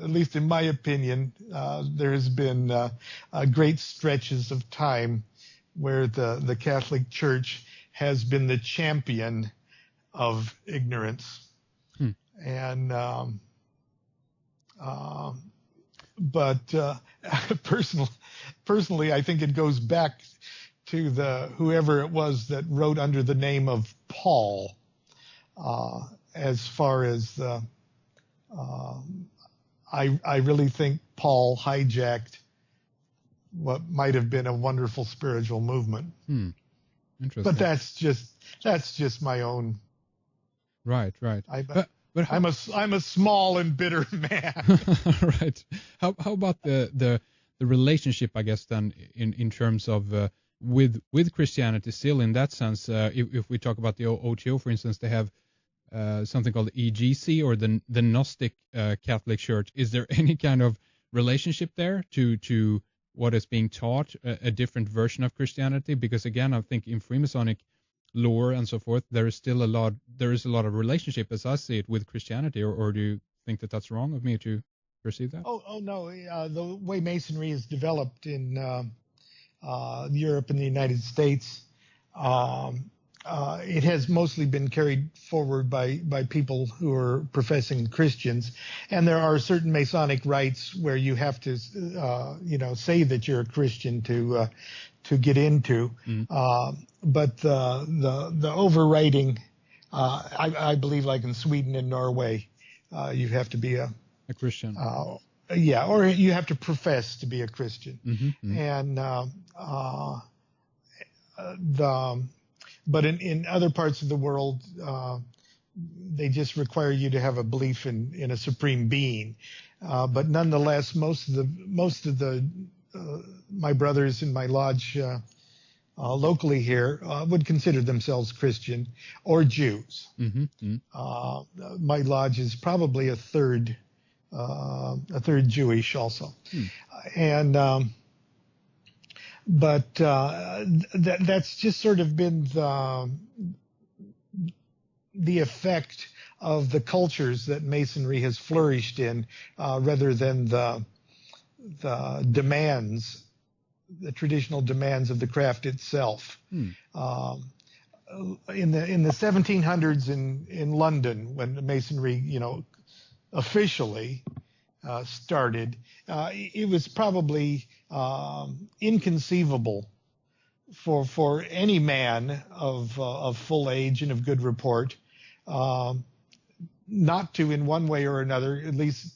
at least in my opinion, there has been great stretches of time where the Catholic Church has been the champion of ignorance. And but personally, I think it goes back to whoever it was that wrote under the name of Paul, as far as I really think Paul hijacked what might have been a wonderful spiritual movement. Interesting. But that's just my own. Right. But I'm a small and bitter man. Right. How about the relationship, I guess, then in terms of with Christianity still in that sense? If we talk about the OTO, for instance, they have something called EGC, or the Gnostic Catholic Church. Is there any kind of relationship there to what is being taught, a different version of Christianity? Because again, I think in Freemasonic lore and so forth, there is a lot of relationship, as I see it, with Christianity. Or do you think that that's wrong of me to perceive that? Oh no, the way Masonry is developed in Europe and the United States, it has mostly been carried forward by people who are professing Christians, and there are certain Masonic rites where you have to, say that you're a Christian to get into. But the overriding, I believe, like in Sweden and Norway, you have to be a Christian. Or you have to profess to be a Christian, and but in other parts of the world, they just require you to have a belief in a supreme being. But nonetheless, most of the my brothers in my lodge locally here would consider themselves Christian or Jews. My lodge is probably a third Jewish also, and. But that's just sort of been the effect of the cultures that Masonry has flourished in, rather than the demands, the traditional demands of the craft itself. In the 1700s in London, when Masonry, officially started, it was probably inconceivable for any man of full age and of good report not to, in one way or another, at least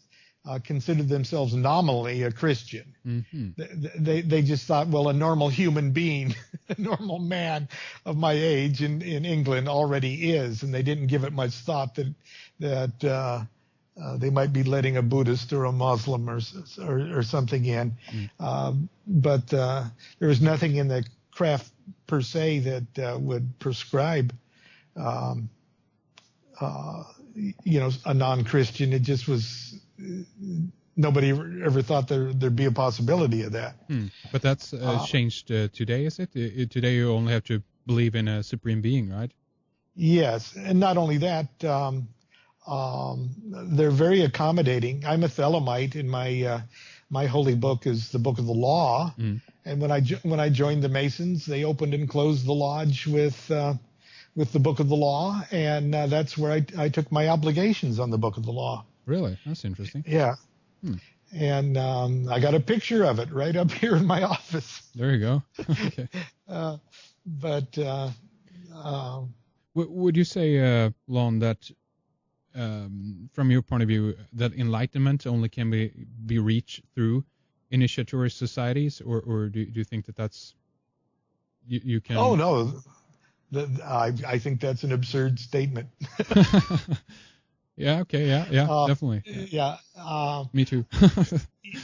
consider themselves nominally a Christian. They just thought, well, a normal human being, a normal man of my age in England already is, and they didn't give it much thought that they might be letting a Buddhist or a Muslim or something in. But there was nothing in the craft per se that would prescribe, a non-Christian. It just was, nobody ever thought there'd be a possibility of that. But that's changed today, is it? Today you only have to believe in a supreme being, right? Yes, and not only that, they're very accommodating. I'm a Thelemite, and my holy book is the Book of the Law. And when I joined the Masons, they opened and closed the lodge with the Book of the Law, and that's where I took my obligations on the Book of the Law. Really? That's interesting. Yeah. And I got a picture of it right up here in my office. There you go. Okay. Would you say, Lon, that from your point of view, that enlightenment only can be reached through initiatory societies, or do you think that's you can? Oh no, I think that's an absurd statement. Yeah. Okay. Yeah. Definitely. Yeah. Me too.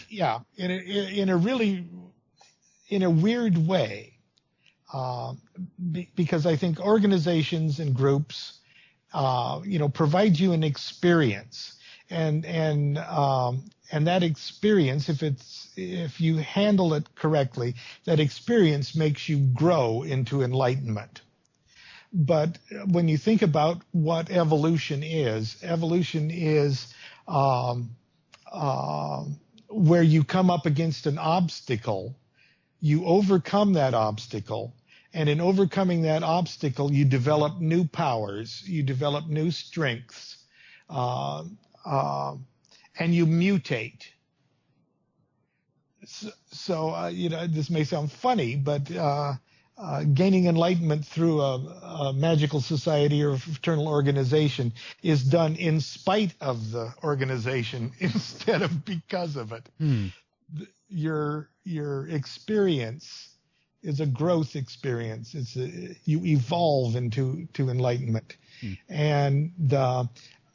Yeah. In a weird way, because I think organizations and groups, provide you an experience, and that experience, if you handle it correctly, that experience makes you grow into enlightenment. But when you think about what evolution is where you come up against an obstacle, you overcome that obstacle, and in overcoming that obstacle, you develop new powers, you develop new strengths, and you mutate. So this may sound funny, but gaining enlightenment through a magical society or a fraternal organization is done in spite of the organization instead of because of it. Your experience is a growth experience. You evolve into enlightenment, and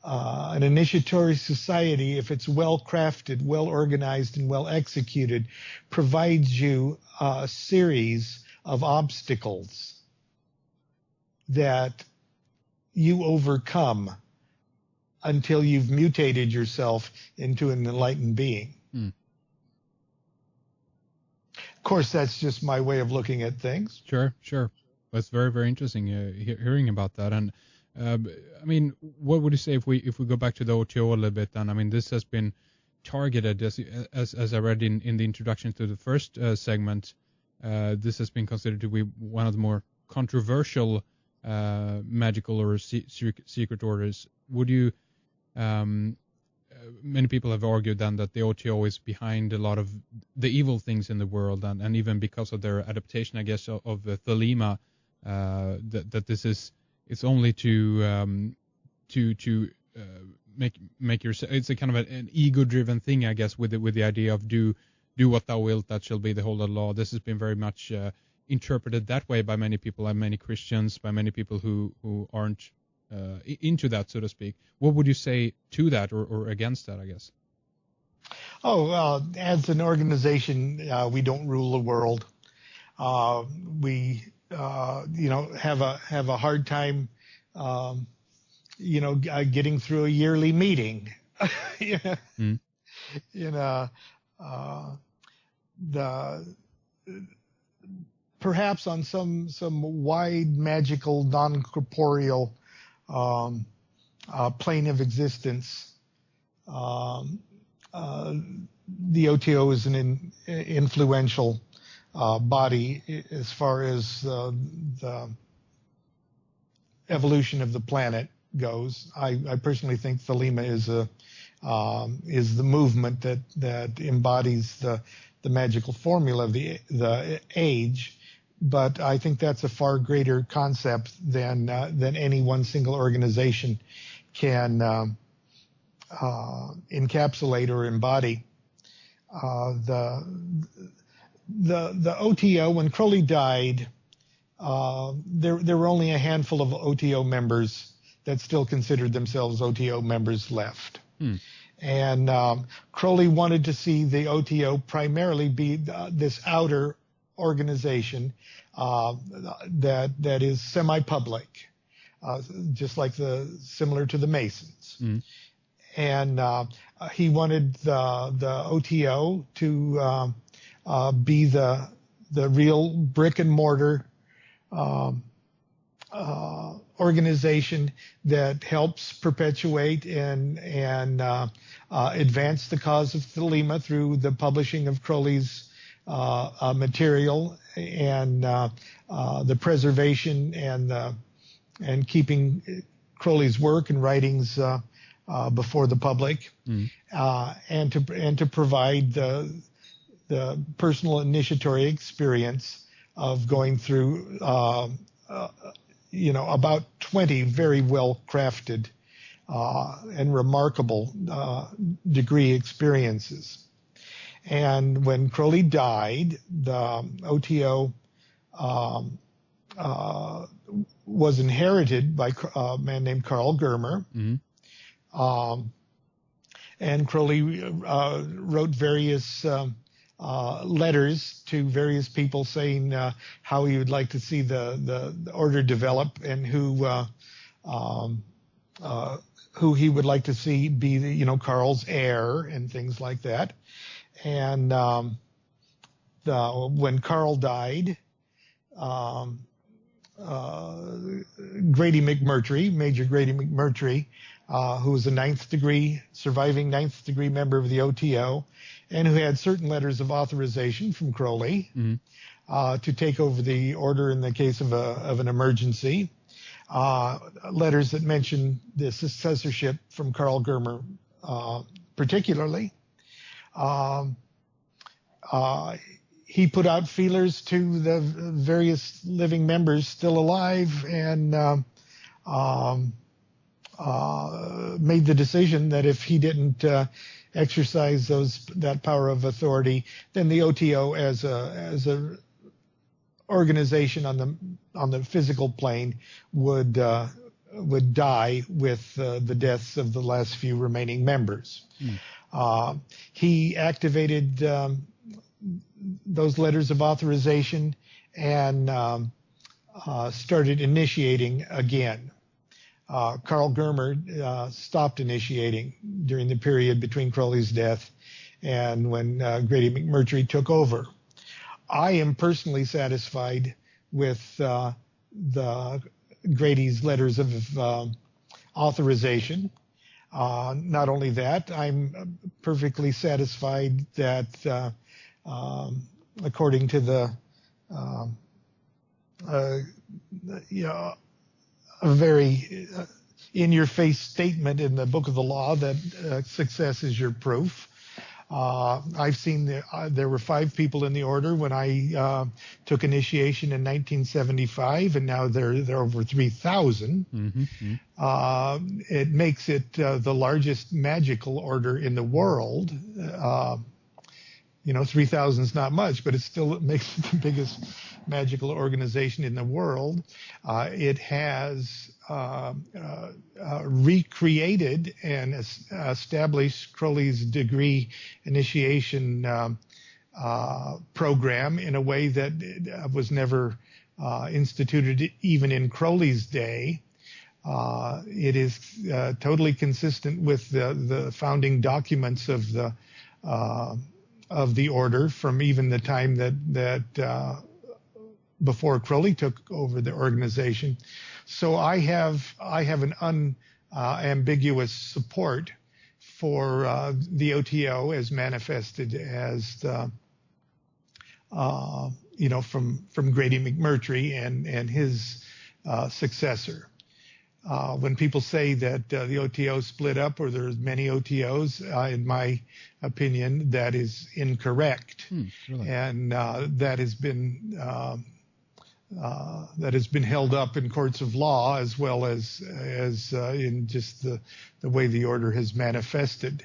an initiatory society, if it's well crafted, well organized, and well executed, provides you a series of obstacles that you overcome until you've mutated yourself into an enlightened being. Of course, that's just my way of looking at things. Sure. That's very, very interesting hearing about that. And I mean, what would you say if we go back to the OTO a little bit? And I mean, this has been targeted as I read in the introduction to the first segment. This has been considered to be one of the more controversial magical or secret orders. Would you? Many people have argued then that the OTO is behind a lot of the evil things in the world, and even because of their adaptation, I guess, of the Thelema, that this is it's only to make yourself. It's a kind of an ego-driven thing, I guess, with the idea of do what thou wilt, that shall be the whole of law. This has been very much interpreted that way by many people, and many Christians, by many people who aren't into that, so to speak. What would you say to that or against that, I guess? As an organization, we don't rule the world. We have a hard time, getting through a yearly meeting. Perhaps on some wide magical non-corporeal plane of existence, the OTO is an influential body as far as the evolution of the planet goes. I personally think Thelema is the movement that embodies the magical formula of the age. But I think that's a far greater concept than any one single organization can encapsulate or embody. The OTO, when Crowley died, there were only a handful of OTO members that still considered themselves OTO members left. And Crowley wanted to see the OTO primarily be this outer organization that is semi-public, just like similar to the Masons. And he wanted the OTO to be the real brick and mortar organization that helps perpetuate and advance the cause of Thelema through the publishing of Crowley's material and the preservation and keeping Crowley's work and writings before the public, and to provide the personal initiatory experience of going through about 20 very well crafted and remarkable degree experiences. And when Crowley died, the OTO was inherited by a man named Carl Germer. And Crowley wrote various letters to various people saying how he would like to see the order develop and who he would like to see be Carl's heir and things like that. And when Carl died, Grady McMurtry, Major Grady McMurtry, who was a surviving ninth degree member of the OTO, and who had certain letters of authorization from Crowley to take over the order in the case of an emergency. Letters that mention the successorship from Karl Germer particularly. He put out feelers to the various living members still alive and made the decision that if he didn't exercise that power of authority, then the OTO as a organization on the physical plane would die with the deaths of the last few remaining members. He activated those letters of authorization and started initiating again. Karl Germer stopped initiating during the period between Crowley's death and when Grady McMurtry took over. I am personally satisfied with Grady's letters of authorization. Not only that, I'm perfectly satisfied that according to a very in-your-face statement in the Book of the Law that success is your proof. I've seen there were 5 people in the order when I took initiation in 1975, and now there are over 3,000. It makes it the largest magical order in the world. 3,000 is not much, but it makes it the biggest magical organization in the world. It has recreated and established Crowley's degree initiation program in a way that was never instituted even in Crowley's day. It is totally consistent with the founding documents of the order from even the time that before Crowley took over the organization. So I have an unambiguous support for the OTO as manifested as from Grady McMurtry and his successor. When people say that the OTO split up or there's many OTOs, in my opinion, that is incorrect. Really? And that has been held up in courts of law as well as in just the way the order has manifested.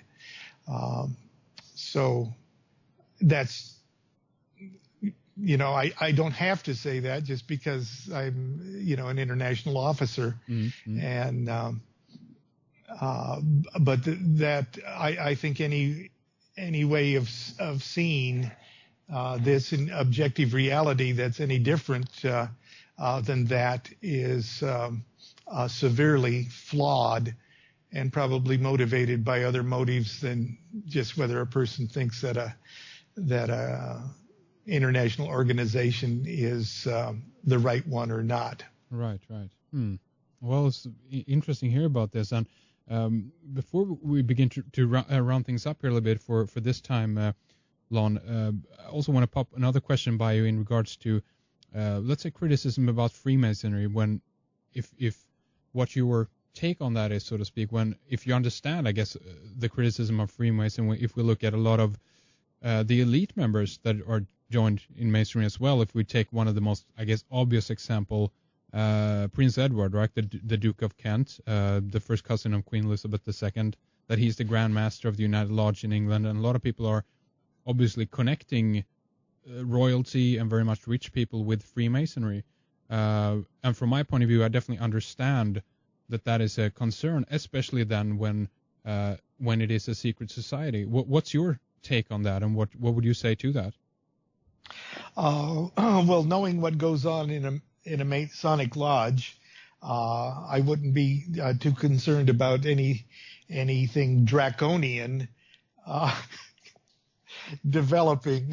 So that's, I don't have to say that just because I'm, an international officer. And, but I think any way of seeing this in objective reality that's any different than that is severely flawed and probably motivated by other motives than just whether a person thinks that a international organization is the right one or not. Right. Well, it's interesting to hear about this. And before we begin to round things up here a little bit for this time, Lon, I also want to pop another question by you in regards to, let's say, criticism about Freemasonry. If what your take on that is, so to speak, if you understand, I guess, the criticism of Freemasonry, if we look at a lot of the elite members that are joined in Masonry as well, if we take one of the most, I guess, obvious example, Prince Edward, right, the Duke of Kent, the first cousin of Queen Elizabeth II, that he's the Grand Master of the United Lodge in England, and a lot of people are obviously connecting royalty and very much rich people with Freemasonry. And from my point of view, I definitely understand that is a concern, especially then when it is a secret society. What's your take on that, and what would you say to that? Well, knowing what goes on in a Masonic lodge, I wouldn't be too concerned about anything draconian developing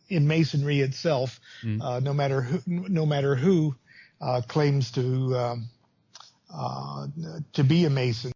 in Masonry itself. No matter who claims to to be a Mason.